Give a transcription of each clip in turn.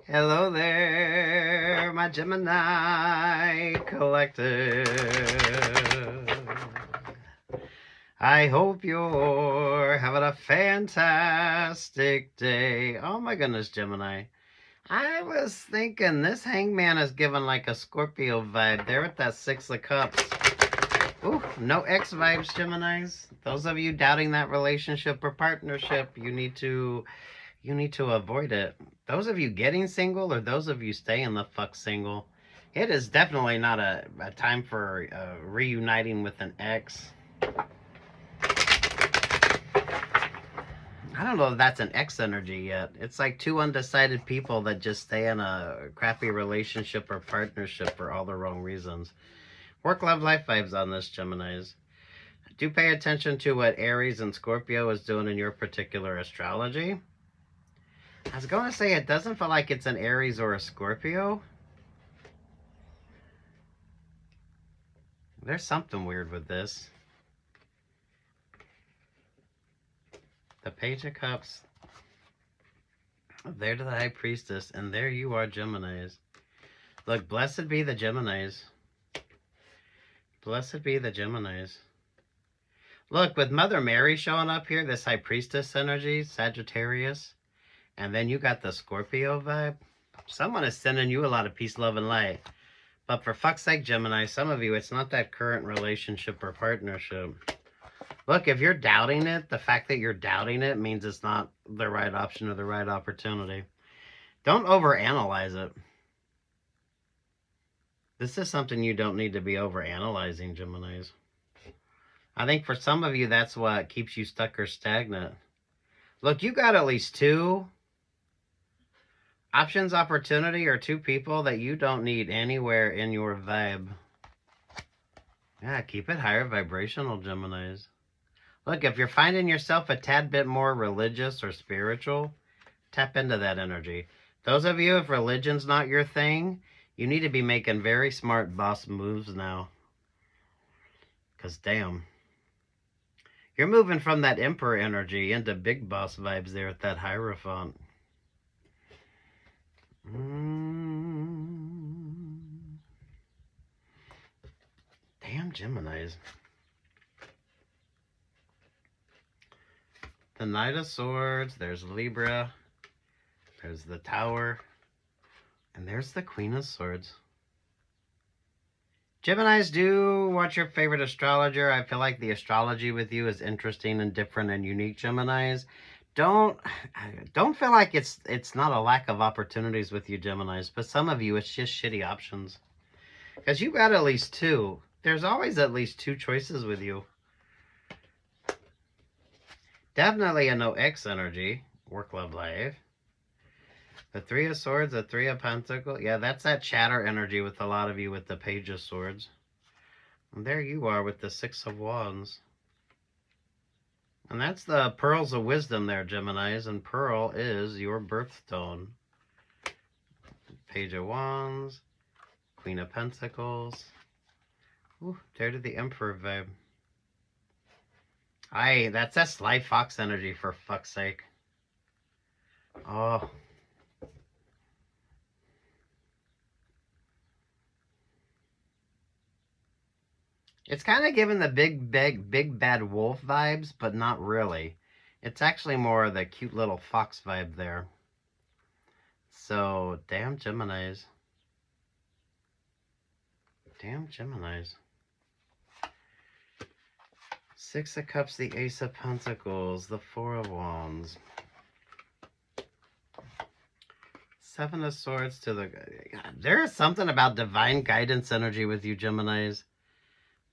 Hello there, my Gemini collective. I hope you're having a fantastic day. Oh my goodness, Gemini. I was thinking this hangman is giving like a Scorpio vibe there with that Six of Cups. Ooh, no X vibes, Geminis. Those of you doubting that relationship or partnership, you need to avoid it. Those of you getting single or those of you staying the fuck single, it is definitely not a time for reuniting with an ex. I don't know if that's an ex energy yet. It's like two undecided people that just stay in a crappy relationship or partnership for all the wrong reasons. Work, love, life vibes on this, Geminis. Do pay attention to what Aries and Scorpio is doing in your particular astrology. I was going to say it doesn't feel like it's an Aries or a Scorpio. There's something weird with this. The Page of Cups. There to the High Priestess. And there you are, Geminis. Look, blessed be the Geminis. Blessed be the Geminis. Look, with Mother Mary showing up here, this High Priestess energy, Sagittarius. And then you got the Scorpio vibe. Someone is sending you a lot of peace, love, and light. But for fuck's sake, Gemini, some of you, it's not that current relationship or partnership. Look, if you're doubting it, the fact that you're doubting it means it's not the right option or the right opportunity. Don't overanalyze it. This is something you don't need to be overanalyzing, Geminis. I think for some of you, that's what keeps you stuck or stagnant. Look, you got at least two options, opportunity, or two people that you don't need anywhere in your vibe. Yeah, keep it higher vibrational, Geminis. Look, if you're finding yourself a tad bit more religious or spiritual, tap into that energy. Those of you, if religion's not your thing, you need to be making very smart boss moves now. Because damn. You're moving from that emperor energy into big boss vibes there at that Hierophant. Damn, Geminis. The Knight of Swords, there's Libra, there's the Tower, and there's the Queen of Swords. Geminis, do watch your favorite astrologer. I feel like the astrology with you is interesting and different and unique, Geminis. Don't feel like it's not a lack of opportunities with you, Geminis, but some of you, it's just shitty options. Because you got at least two. There's always at least two choices with you. Definitely a no X energy. Work, love, life. The Three of Swords, the Three of Pentacles. Yeah, that's that chatter energy with a lot of you with the Page of Swords. And there you are with the Six of Wands. And that's the Pearls of Wisdom there, Geminis. And Pearl is your birthstone. Page of Wands. Queen of Pentacles. Ooh, there to the Emperor vibe. That's that Sly Fox energy, for fuck's sake. Oh. It's kind of giving the big bad wolf vibes, but not really. It's actually more of the cute little fox vibe there. So, damn Geminis. Damn Geminis. Six of Cups, the Ace of Pentacles, the Four of Wands. Seven of Swords to the... There is something about divine guidance energy with you, Geminis.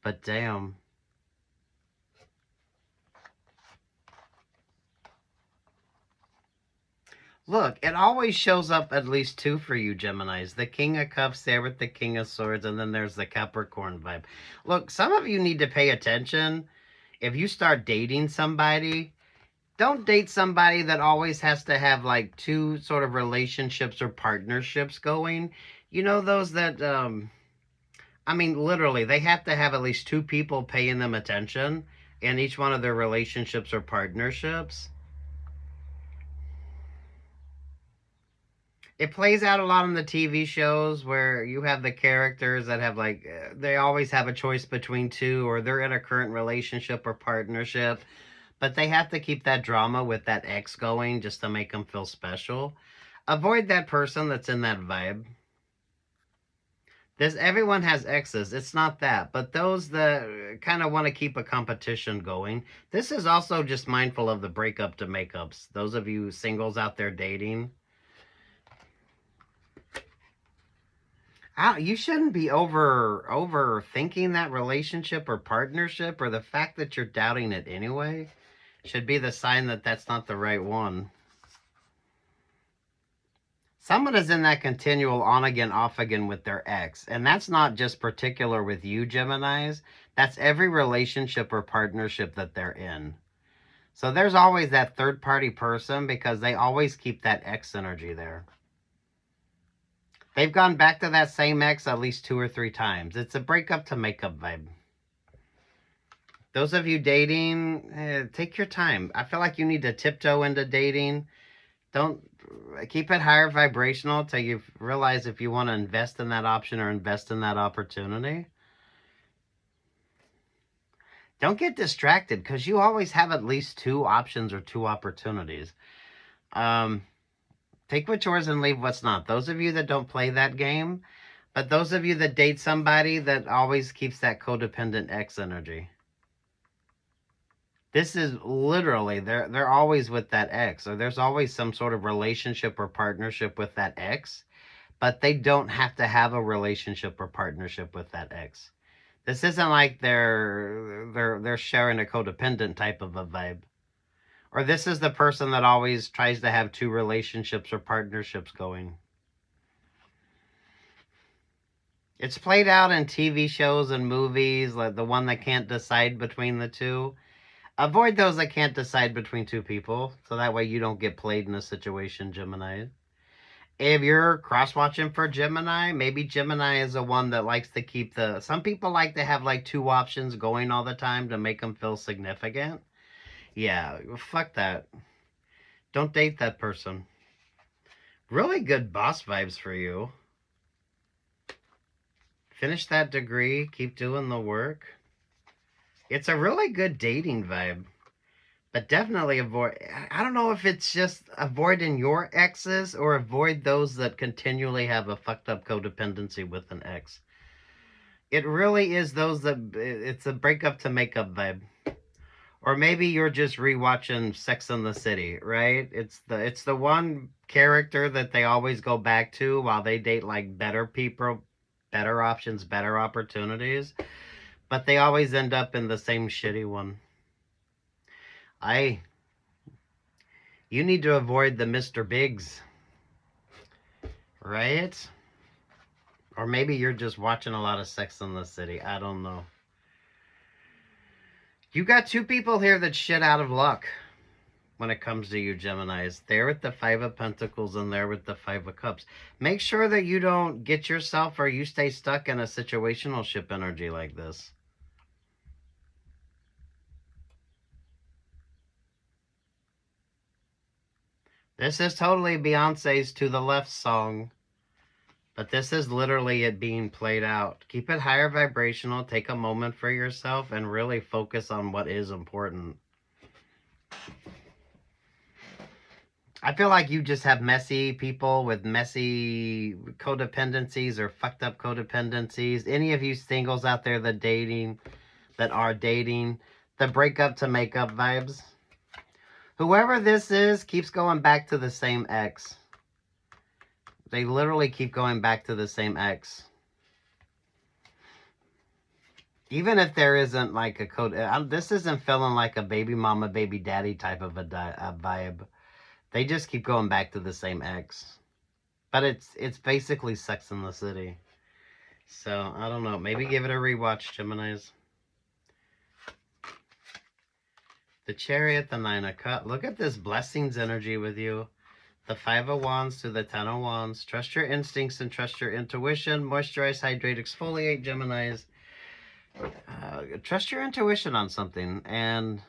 But damn. Look, it always shows up at least two for you, Geminis. The King of Cups there with the King of Swords, and then there's the Capricorn vibe. Look, some of you need to pay attention. If you start dating somebody, don't date somebody that always has to have like two sort of relationships or partnerships going. You know, those that, I mean, literally, they have to have at least two people paying them attention in each one of their relationships or partnerships. It plays out a lot in the TV shows where you have the characters that have like they always have a choice between two, or they're in a current relationship or partnership, but they have to keep that drama with that ex going just to make them feel special. Avoid that person that's in that vibe. Everyone has exes. It's not that, but those that kind of want to keep a competition going. This is also just mindful of the breakup to makeups. Those of you singles out there dating, you shouldn't be overthinking that relationship or partnership, or the fact that you're doubting it anyway should be the sign that that's not the right one. Someone is in that continual on again, off again with their ex. And that's not just particular with you, Geminis. That's every relationship or partnership that they're in. So there's always that third party person because they always keep that ex energy there. They've gone back to that same ex at least 2 or 3 times. It's a breakup to makeup vibe. Those of you dating, take your time. I feel like you need to tiptoe into dating. Don't keep it higher vibrational till you realize if you want to invest in that option or invest in that opportunity. Don't get distracted because you always have at least 2 options or 2 opportunities. Take what's yours and leave what's not. Those of you that don't play that game, but those of you that date somebody that always keeps that codependent ex energy. This is literally, they're always with that ex, or there's always some sort of relationship or partnership with that ex, but they don't have to have a relationship or partnership with that ex. This isn't like they're sharing a codependent type of a vibe. Or this is the person that always tries to have 2 relationships or partnerships going. It's played out in TV shows and movies, like the one that can't decide between the two. Avoid those that can't decide between 2 people, so that way you don't get played in a situation, Gemini. If you're cross-watching for Gemini, maybe Gemini is the one that likes to keep some people like to have like 2 options going all the time to make them feel significant. Yeah, fuck that. Don't date that person. Really good boss vibes for you. Finish that degree, keep doing the work. It's a really good dating vibe. But definitely avoid, I don't know if it's just avoiding your exes or avoid those that continually have a fucked up codependency with an ex. It really is those that, it's a breakup to makeup vibe. Or maybe you're just rewatching Sex and the City, right? It's the one character that they always go back to while they date like better people, better options, better opportunities. But they always end up in the same shitty one. You need to avoid the Mr. Bigs, right? Or maybe you're just watching a lot of Sex in the City. I don't know. You got 2 people here that shit out of luck when it comes to you, Geminis. There with the 5 of Pentacles and there with the 5 of Cups. Make sure that you don't get yourself or you stay stuck in a situational ship energy like this. This is totally Beyonce's To the Left song. But this is literally it being played out. Keep it higher vibrational. Take a moment for yourself and really focus on what is important. I feel like you just have messy people with messy codependencies or fucked up codependencies. Any of you singles out there that are dating, the breakup to makeup vibes. Whoever this is keeps going back to the same ex. They literally keep going back to the same ex. Even if there isn't like a code, this isn't feeling like a baby mama, baby daddy type of a vibe. They just keep going back to the same ex. But it's basically Sex in the City. So, I don't know. Maybe give it a rewatch, Geminis. The Chariot, the 9 of Cups. Look at this blessings energy with you. The 5 of Wands to the 10 of Wands. Trust your instincts and trust your intuition. Moisturize, hydrate, exfoliate, Geminis. Trust your intuition on something. And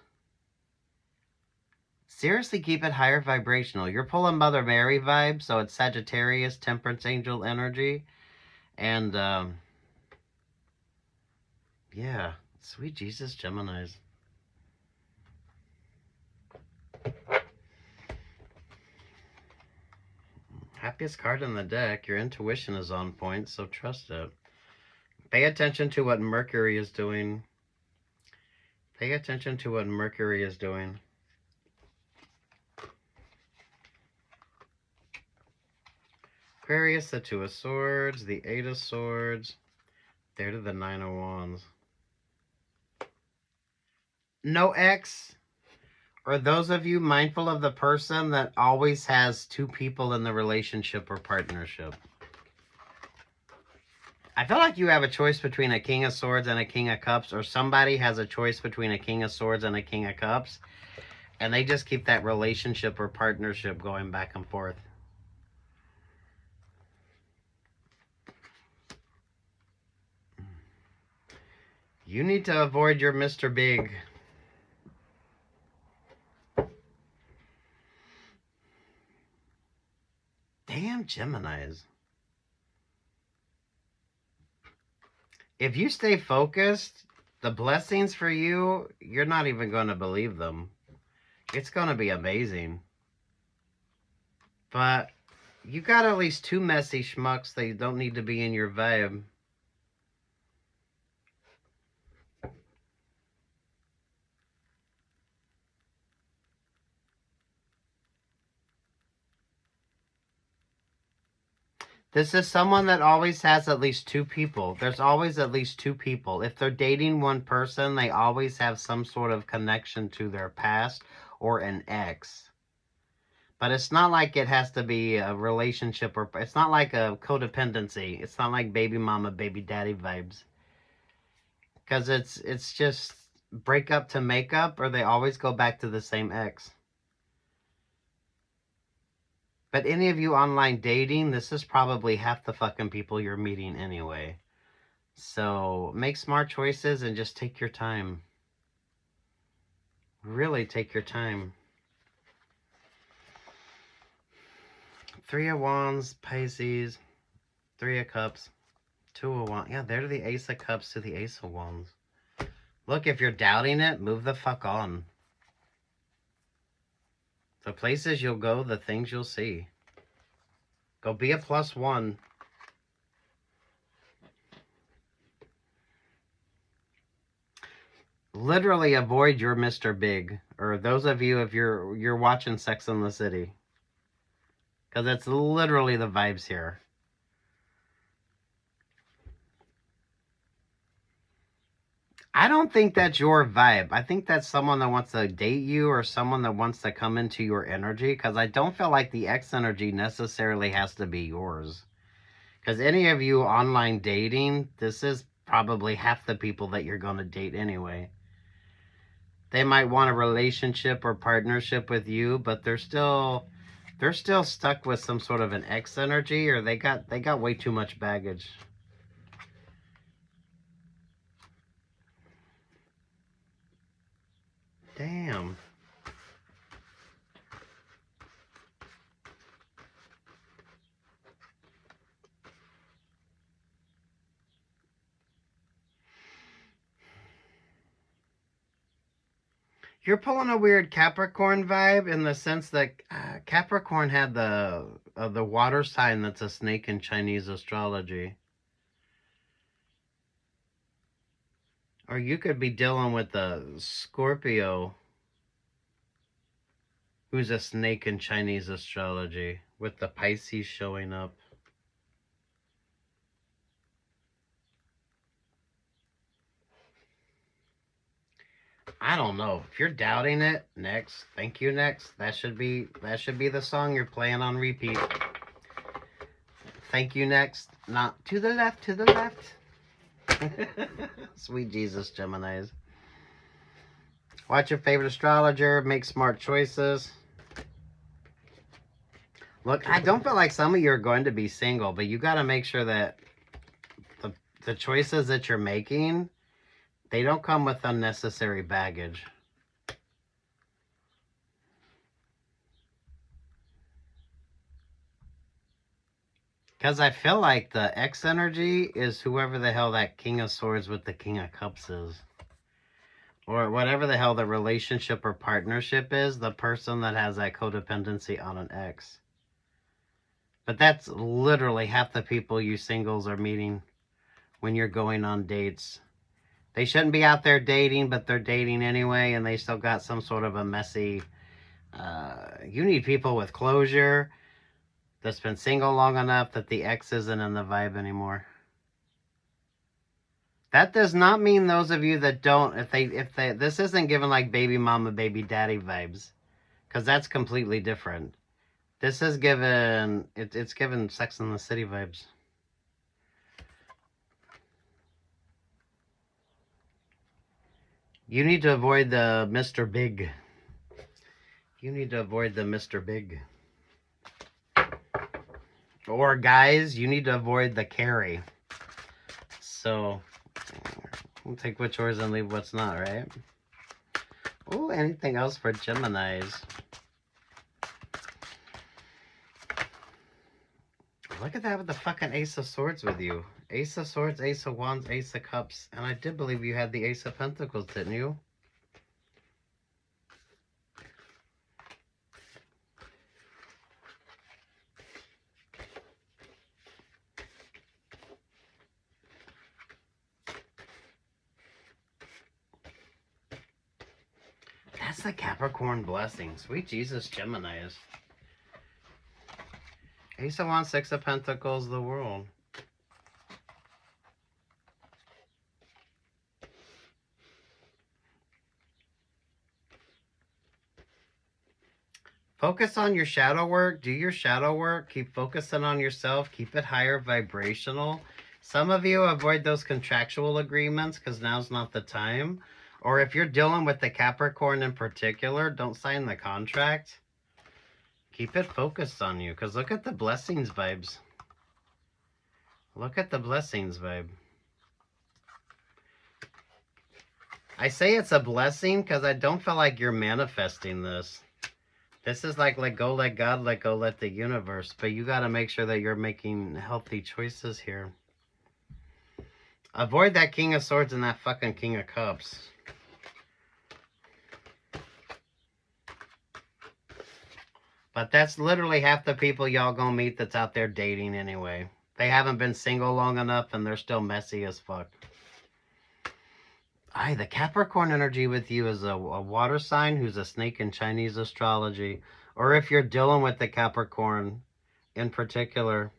Seriously, keep it higher vibrational. You're pulling Mother Mary vibes, so it's Sagittarius, Temperance Angel energy. And, yeah, sweet Jesus, Geminis. Happiest card in the deck. Your intuition is on point, so trust it. Pay attention to what Mercury is doing. Pay attention to what Mercury is doing. Aquarius, the Two of Swords, the Eight of Swords. There to the Nine of Wands. No ex. Or those of you mindful of the person that always has two people in the relationship or partnership. I feel like you have a choice between a King of Swords and a King of Cups, or somebody has a choice between a King of Swords and a King of Cups, and they just keep that relationship or partnership going back and forth. You need to avoid your Mr. Big. Damn Geminis. If you stay focused, the blessings for you, you're not even going to believe them. It's going to be amazing. But you got at least two messy schmucks that don't need to be in your vibe. This is someone that always has at least two people. There's always at least two people. If they're dating one person, they always have some sort of connection to their past or an ex. But it's not like it has to be a relationship, or it's not like a codependency. It's not like baby mama, baby daddy vibes. Because it's just break up to make up, or they always go back to the same ex. But any of you online dating, this is probably half the fucking people you're meeting anyway. So make smart choices and just take your time. Really take your time. Three of Wands, Pisces, Three of Cups, Two of Wands. Yeah, they're the Ace of Cups to the Ace of Wands. Look, if you're doubting it, move the fuck on. The places you'll go, the things you'll see. Go be a +1. Literally avoid your Mr. Big. Or those of you, if you're watching Sex and the City. Because it's literally the vibes here. I don't think that's your vibe. I think that's someone that wants to date you or someone that wants to come into your energy, because I don't feel like the ex energy necessarily has to be yours. Because any of you online dating, this is probably half the people that you're going to date anyway. They might want a relationship or partnership with you, but they're still stuck with some sort of an ex energy, or they got way too much baggage. Damn. You're pulling a weird Capricorn vibe in the sense that Capricorn had the water sign that's a snake in Chinese astrology. Or you could be dealing with the Scorpio, who's a snake in Chinese astrology, with the Pisces showing up. I don't know. If you're doubting it, next. Thank you, next. That should be the song you're playing on repeat. Thank you, next. Not to the left, to the left. Sweet Jesus, Geminis. Watch your favorite astrologer. Make smart choices. Look, I don't feel like some of you are going to be single, but you got to make sure that the choices that you're making, they don't come with unnecessary baggage. Because I feel like the X energy is whoever the hell that King of Swords with the King of Cups is. Or whatever the hell the relationship or partnership is, the person that has that codependency on an ex. But that's literally half the people you singles are meeting when you're going on dates. They shouldn't be out there dating, but they're dating anyway, and they still got some sort of a messy... you need people with closure that's been single long enough that the ex isn't in the vibe anymore. That does not mean those of you that don't, if they, this isn't given like baby mama, baby daddy vibes, because that's completely different. This is given, it's given Sex and the City vibes. You need to avoid the Mr. Big. You need to avoid the Mr. Big. Or guys, you need to avoid the carry. So, we'll take which yours and leave what's not, right? Oh, anything else for Geminis? Look at that with the fucking Ace of Swords with you. Ace of Swords, Ace of Wands, Ace of Cups. And I did believe you had the Ace of Pentacles, didn't you? That's the Capricorn blessing. Sweet Jesus, Geminis. Ace of Wands, Six of Pentacles, the World. Focus on your shadow work. Do your shadow work. Keep focusing on yourself. Keep it higher vibrational. Some of you avoid those contractual agreements because now's not the time. Or if you're dealing with the Capricorn in particular, don't sign the contract. Keep it focused on you, because look at the blessings vibes. Look at the blessings vibe. I say it's a blessing because I don't feel like you're manifesting this. This is like, let go, let God, let go, let the universe. But you got to make sure that you're making healthy choices here. Avoid that King of Swords and that fucking King of Cups. But that's literally half the people y'all gonna meet that's out there dating anyway. They haven't been single long enough and they're still messy as fuck. Aye, the Capricorn energy with you is a water sign who's a snake in Chinese astrology. Or if you're dealing with the Capricorn in particular.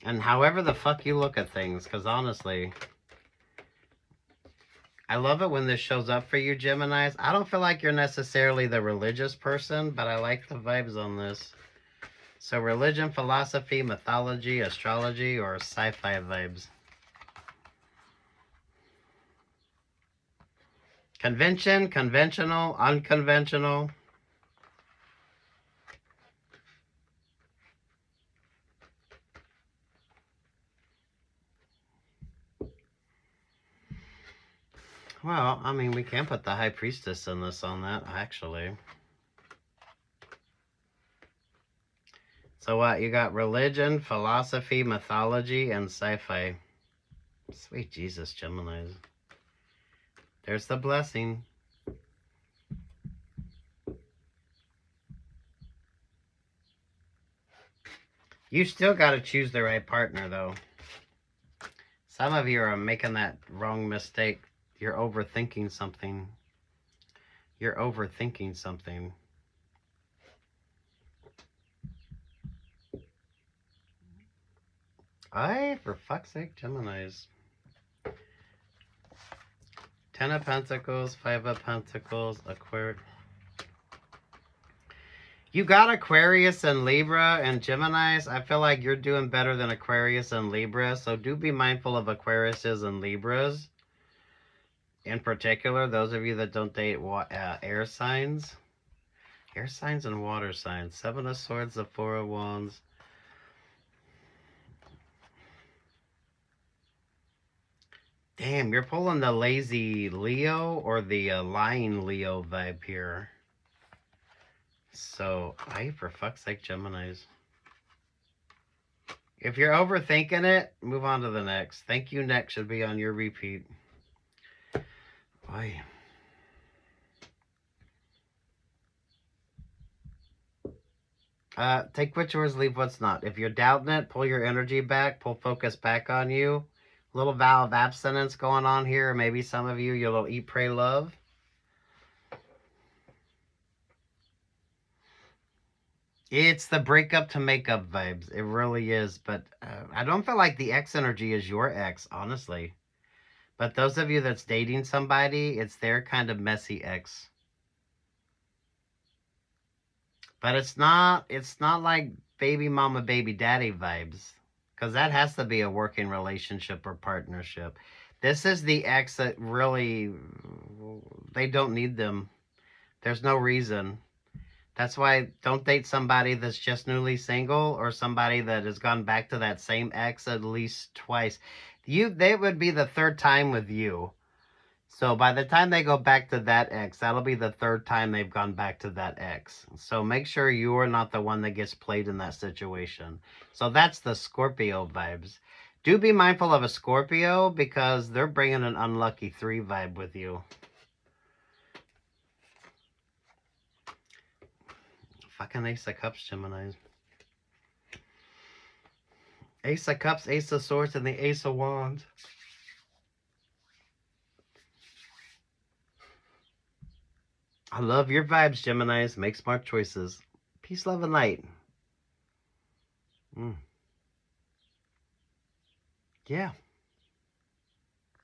And however the fuck you look at things, because honestly, I love it when this shows up for you, Geminis. I don't feel like you're necessarily the religious person, but I like the vibes on this. So religion, philosophy, mythology, astrology, or sci-fi vibes. Convention, conventional, unconventional. Well, I mean, we can put the High Priestess in this on that, actually. So what? You got religion, philosophy, mythology, and sci-fi. Sweet Jesus, Geminis. There's the blessing. You still got to choose the right partner, though. Some of you are making that wrong mistake. You're overthinking something. You're overthinking something. Aye, for fuck's sake, Geminis. 10 of Pentacles, 5 of Pentacles, Aquarius. You got Aquarius and Libra and Geminis. I feel like you're doing better than Aquarius and Libra. So do be mindful of Aquariuses and Libras. In particular, those of you that don't date air signs. Air signs and water signs. 7 of Swords, the 4 of Wands. Damn, you're pulling the lazy Leo or the lying Leo vibe here. So, aye, for fuck's sake, Geminis. If you're overthinking it, move on to the next. Thank you next should be on your repeat. Boy. Take what's yours, leave what's not. If you're doubting it, pull your energy back, pull focus back on you. Little vow of abstinence going on here. Maybe some of you, your little eat, pray, love. It's the breakup to makeup vibes. It really is. But I don't feel like the ex energy is your ex, honestly. But those of you that's dating somebody, it's their kind of messy ex. But it's not like baby mama, baby daddy vibes. Because that has to be a working relationship or partnership. This is the ex that really, they don't need them. There's no reason. That's why don't date somebody that's just newly single or somebody that has gone back to that same ex at least twice. They would be the third time with you. So by the time they go back to that ex, that'll be the third time they've gone back to that ex. So make sure you are not the one that gets played in that situation. So that's the Scorpio vibes. Do be mindful of a Scorpio because they're bringing an unlucky 3 vibe with you. Fucking Ace of Cups, Gemini. Ace of Cups, Ace of Swords, and the Ace of Wands. I love your vibes, Geminis. Make smart choices. Peace, love, and light. Yeah.